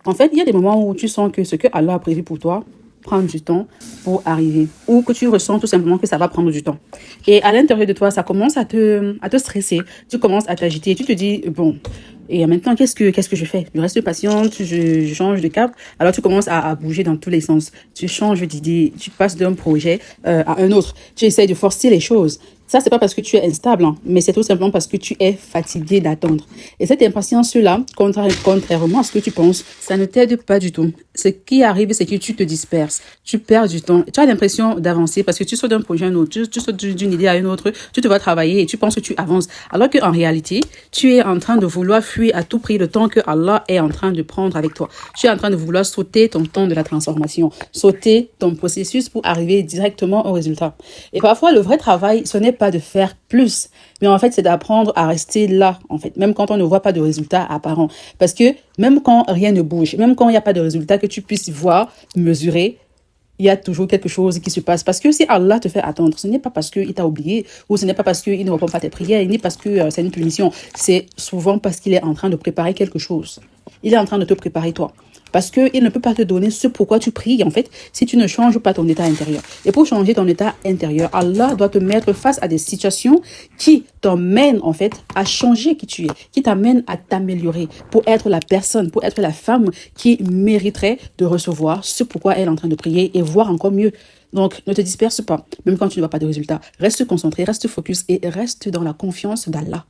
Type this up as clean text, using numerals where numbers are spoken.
En fait, il y a des moments où tu sens que ce que Allah a prévu pour toi prend du temps pour arriver, ou que tu ressens tout simplement que ça va prendre du temps. Et à l'intérieur de toi, ça commence à te stresser, tu commences à t'agiter, tu te dis, bon, et maintenant, qu'est-ce que je fais? Je reste patiente, je change de cap. Alors, tu commences à bouger dans tous les sens. Tu changes d'idée, tu passes d'un projet à un autre. Tu essayes de forcer les choses. Ça, c'est pas parce que tu es instable, hein, mais c'est tout simplement parce que tu es fatigué d'attendre. Et cette impatience-là, contrairement à ce que tu penses, ça ne t'aide pas du tout. Ce qui arrive, c'est que tu te disperses, tu perds du temps. Tu as l'impression d'avancer parce que tu sautes d'un projet à un autre, tu sautes d'une idée à une autre, tu te vas travailler et tu penses que tu avances. Alors qu'en réalité, tu es en train de vouloir fuir à tout prix le temps que Allah est en train de prendre avec toi. Tu es en train de vouloir sauter ton temps de la transformation, sauter ton processus pour arriver directement au résultat. Et parfois, le vrai travail, ce n'est pas de faire plus, mais en fait, c'est d'apprendre à rester là, en fait, même quand on ne voit pas de résultat apparent. Parce que même quand rien ne bouge, même quand il n'y a pas de résultat que tu puisses voir, mesurer, il y a toujours quelque chose qui se passe. Parce que si Allah te fait attendre, ce n'est pas parce qu'il t'a oublié, ou ce n'est pas parce qu'il ne répond pas à tes prières, ni parce que c'est une punition. C'est souvent parce qu'il est en train de préparer quelque chose. Il est en train de te préparer toi. Parce qu'il ne peut pas te donner ce pourquoi tu pries, en fait, si tu ne changes pas ton état intérieur. Et pour changer ton état intérieur, Allah doit te mettre face à des situations qui t'emmènent, en fait, à changer qui tu es, qui t'amènent à t'améliorer pour être la personne, pour être la femme qui mériterait de recevoir ce pourquoi elle est en train de prier et voir encore mieux. Donc, ne te disperse pas, même quand tu ne vois pas de résultat. Reste concentré, reste focus et reste dans la confiance d'Allah.